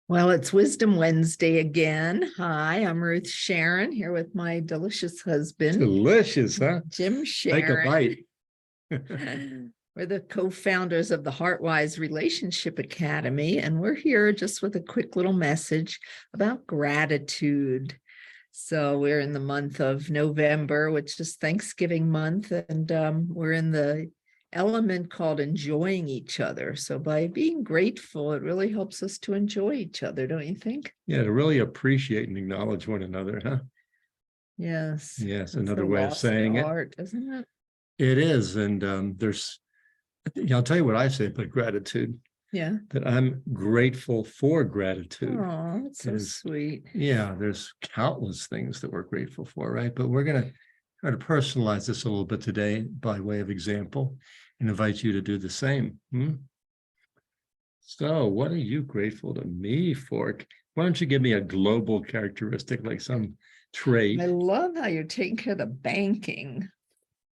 Well, it's Wisdom Wednesday again. Hi, I'm Ruth Sharon here with my delicious husband, Delicious, huh? Jim Take a Sharon. bite. We're the co-founders of the HeartWise Relationship Academy, and we're here just with a quick little message about gratitude. So we're in the month of November, which is Thanksgiving month, and we're in the element called enjoying each other. So by being grateful, it really helps us to enjoy each other, don't you think? Yeah, to really appreciate and acknowledge one another, huh? Yes. Yes, It's another a way of lost saying it. art, isn't it? It is, and I'll tell you what I say about gratitude, Yeah. that I'm grateful for gratitude. Oh, that's so sweet. Yeah, there's countless things that we're grateful for, right? But we're going to try to personalize this a little bit today by way of example and invite you to do the same. So what are you grateful to me for? Why don't you give me a global characteristic, like some trait? I love how you're taking care of the banking.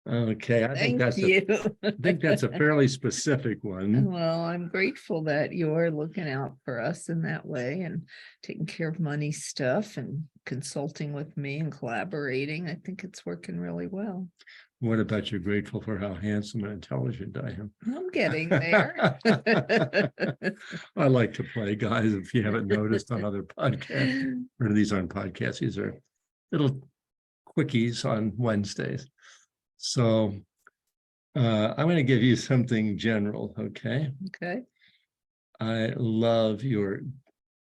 Okay, I think Thank you. I think that's a fairly specific one. Well, I'm grateful that you're looking out for us in that way and taking care of money stuff and consulting with me and collaborating. I think it's working really well. What about you're grateful for how handsome and intelligent I am? I'm getting there. I like to play, guys, if you haven't noticed on other podcasts, or these aren't podcasts, these are little quickies on Wednesdays. So I'm going to give you something general, okay? Okay. I love your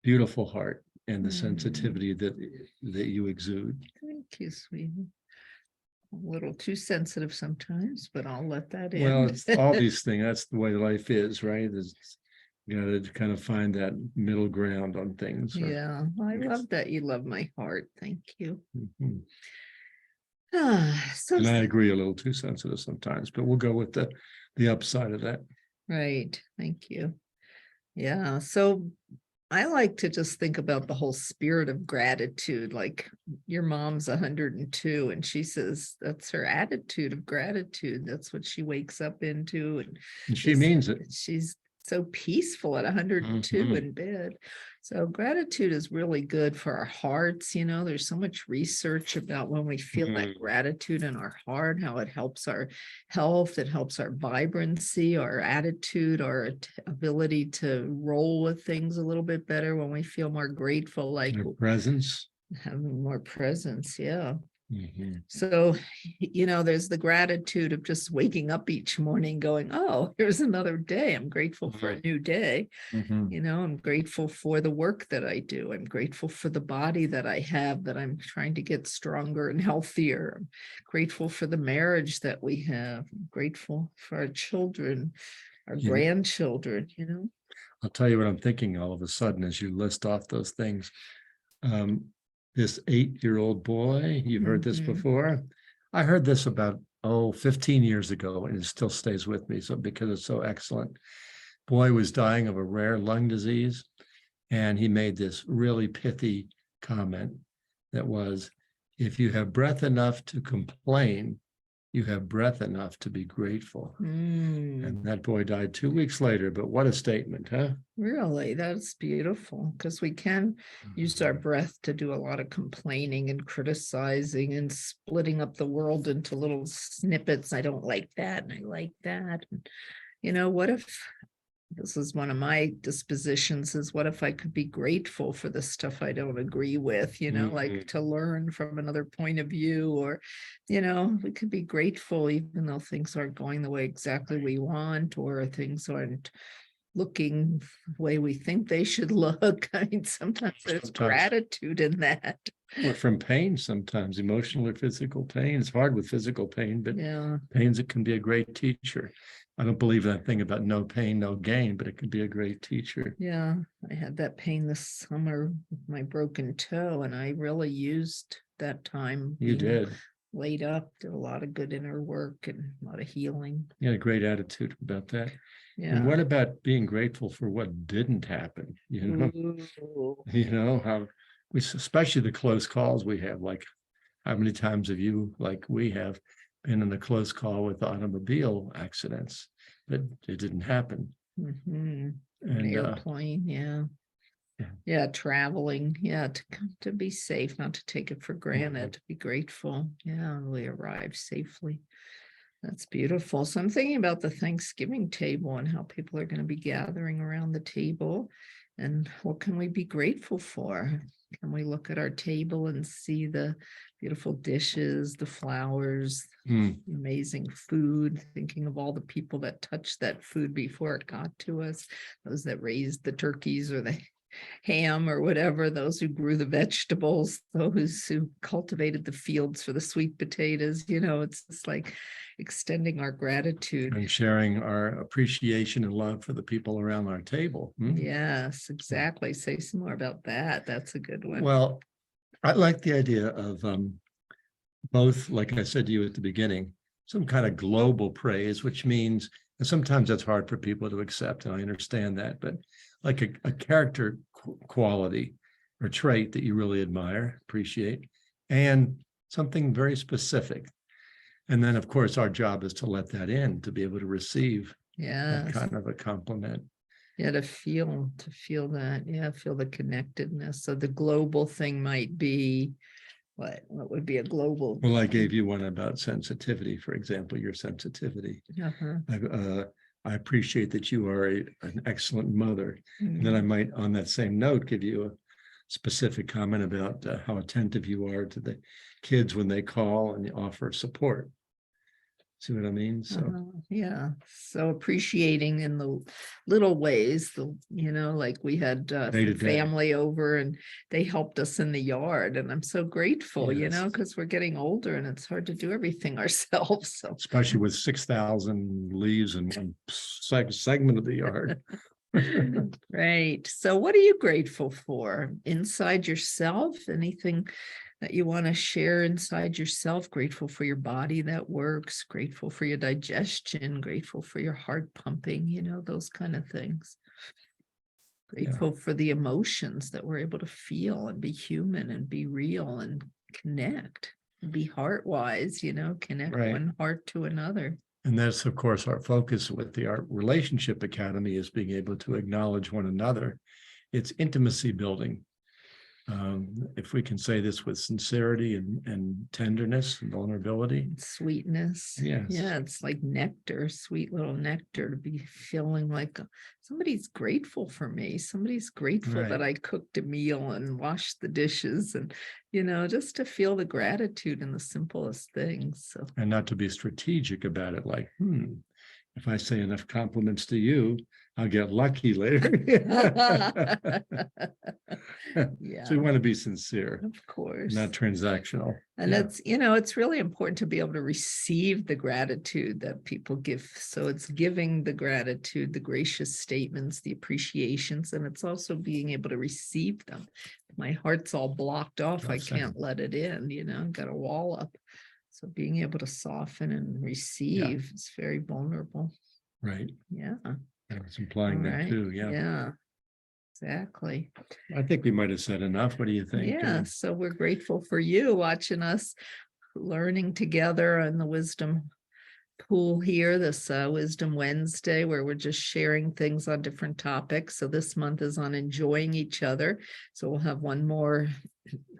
beautiful heart and the sensitivity that you exude. Thank you, sweetie. A little too sensitive sometimes, but I'll let that in. Well, it's all these things. That's the way life is, right? You know, to kind of find that middle ground on things. Yeah, I love that you love my heart. Thank you. Mhm. So And I agree, a little too sensitive sometimes, but we'll go with the upside of that. right. Thank you. Yeah. So I like to just think about the whole spirit of gratitude. Like your mom's 102 and she says that's her attitude of gratitude. That's what she wakes up into. And she means it. She's so peaceful at 102 in bed. So gratitude is really good for our hearts. You know, there's so much research about when we feel that gratitude in our heart, how it helps our health, it helps our vibrancy, our attitude, our ability to roll with things a little bit better when we feel more grateful, like Your presence. having more presence. Yeah. Mhm. So, you know, there's the gratitude of just waking up each morning going, oh, here's another day. I'm grateful for a new day. You know, I'm grateful for the work that I do. I'm grateful for the body that I have, that I'm trying to get stronger and healthier. I'm grateful for the marriage that we have. I'm grateful for our children, our grandchildren, you know. I'll tell you what I'm thinking all of a sudden as you list off those things. This 8-year-old boy, you've heard this before. I heard this about 15 years ago, and it still stays with me, so because it's so excellent. Boy was dying of a rare lung disease, and he made this really pithy comment that was, if you have breath enough to complain, you have breath enough to be grateful. And that boy died 2 weeks later, but what a statement, huh? Really, that's beautiful, because we can use our breath to do a lot of complaining and criticizing and splitting up the world into little snippets. I don't like that, and I like that. And, you know, what if this is one of my dispositions, is what if I could be grateful for the stuff I don't agree with, you know, like to learn from another point of view, or, you know, we could be grateful even though things aren't going the way exactly we want, or things aren't looking the way we think they should look. I mean, sometimes there's gratitude in that. Or from pain, sometimes emotional or physical pain. It's hard with physical pain, but Yeah, pains, it can be a great teacher. I don't believe that thing about no pain, no gain, but it can be a great teacher. yeah. I had that pain this summer with my broken toe, and I really used that time. You did. Laid up, did a lot of good inner work and a lot of healing. You had a great attitude about that. Yeah. And what about being grateful for what didn't happen? You know, you know how we, especially the close calls we have. Like, how many times have you, like we have, been in a close call with automobile accidents, but it didn't happen? An And airplane, yeah. Yeah, traveling, yeah, to be safe, not to take it for granted, to be grateful. Yeah, we arrive safely. That's beautiful. So I'm thinking about the Thanksgiving table and how people are going to be gathering around the table and what can we be grateful for? Can we look at our table and see the beautiful dishes, the flowers, Mm. amazing food, thinking of all the people that touched that food before it got to us, those that raised the turkeys or the ham or whatever, those who grew the vegetables, those who cultivated the fields for the sweet potatoes, it's just like extending our gratitude. And sharing our appreciation and love for the people around our table. Yes, exactly. Say some more about that. That's a good one. Well, I like the idea of both, like I said to you at the beginning, some kind of global praise, which means, and sometimes that's hard for people to accept, and I understand that, but like a character quality or trait that you really admire, appreciate, and something very specific. And then, of course, our job is to let that in, to be able to receive that kind of a compliment. Yeah, to feel that. Yeah, feel the connectedness. So the global thing might be what would be a global? Well, I gave you one about sensitivity, for example, your sensitivity. I appreciate that you are an excellent mother. And then I might, on that same note, give you a specific comment about how attentive you are to the kids when they call and offer support. See what I mean? So yeah. So appreciating in the little ways, like we had family over and they helped us in the yard. And I'm so grateful, because we're getting older and it's hard to do everything ourselves. So especially with 6,000 leaves in one segment of the yard. Right. So what are you grateful for inside yourself? Anything that you want to share inside yourself? Grateful for your body that works, grateful for your digestion, grateful for your heart pumping, those kind of things. Grateful for the emotions that we're able to feel and be human and be real and connect, be HeartWise, connect one heart to another. And that's, of course, our focus with the Art Relationship Academy is being able to acknowledge one another. It's intimacy building. If we can say this with sincerity and tenderness and vulnerability. Sweetness. Yes. Yeah, it's like nectar, sweet little nectar, to be feeling like somebody's grateful for me. Somebody's grateful that I cooked a meal and washed the dishes and, just to feel the gratitude in the simplest things. So. And not to be strategic about it, like, if I say enough compliments to you, I'll get lucky later. Yeah. So we want to be sincere, of course, not transactional. And it's really important to be able to receive the gratitude that people give. So it's giving the gratitude, the gracious statements, the appreciations, and it's also being able to receive them. My heart's all blocked off. I can't let it in, got a wall up. So being able to soften and receive is very vulnerable. Right. Yeah. I was implying that too. Yeah. Yeah. Exactly. I think we might have said enough. What do you think? Yeah. So we're grateful for you watching us learning together in the wisdom pool here, this Wisdom Wednesday, where we're just sharing things on different topics. So this month is on enjoying each other. So we'll have one more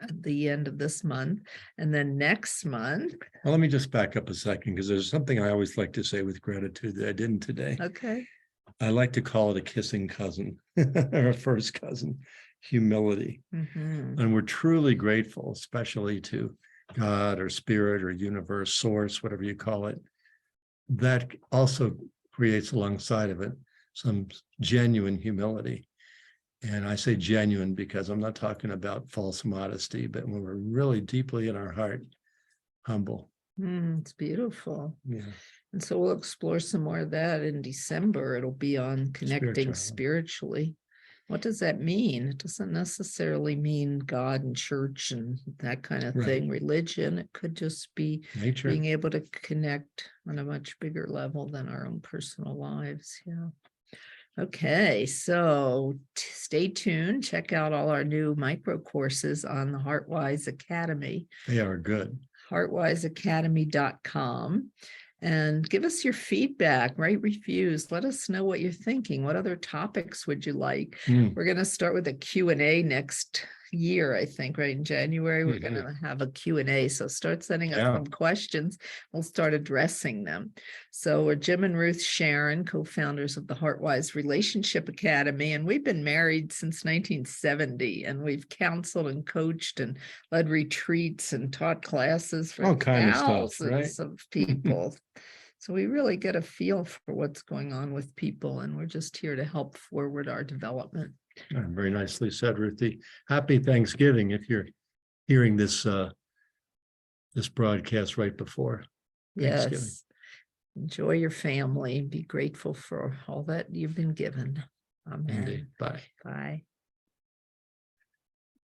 at the end of this month. And then next month. Well, let me just back up a second, because there's something I always like to say with gratitude that I didn't today. Okay. I like to call it a kissing cousin or a first cousin, humility. And we're truly grateful, especially to God or spirit or universe, source, whatever you call it. That also creates alongside of it some genuine humility. And I say genuine because I'm not talking about false modesty, but when we're really deeply in our heart, humble. It's beautiful. Yeah. And so we'll explore some more of that in December. It'll be on connecting spiritually. What does that mean? It doesn't necessarily mean God and church and that kind of thing, religion. It could just be nature, being able to connect on a much bigger level than our own personal lives. Yeah. Okay, so stay tuned. Check out all our new micro courses on the HeartWise Academy. They are good. HeartWiseAcademy.com. And give us your feedback, write reviews. Let us know what you're thinking. What other topics would you like? Mm. We're going to start with a Q&A next year, I think, right in January. We're going to have a Q&A. So start sending us some questions. We'll start addressing them. So we're Jim and Ruth Sharon, co-founders of the HeartWise Relationship Academy. And we've been married since 1970. And we've counseled and coached and led retreats and taught classes for All kind of stuff, thousands of people. So we really get a feel for what's going on with people. And we're just here to help forward our development. Very nicely said, Ruthie. Happy Thanksgiving if you're hearing this this broadcast right before Thanksgiving. Yes. Enjoy your family. Be grateful for all that you've been given. Amen. Indeed. Bye. Bye.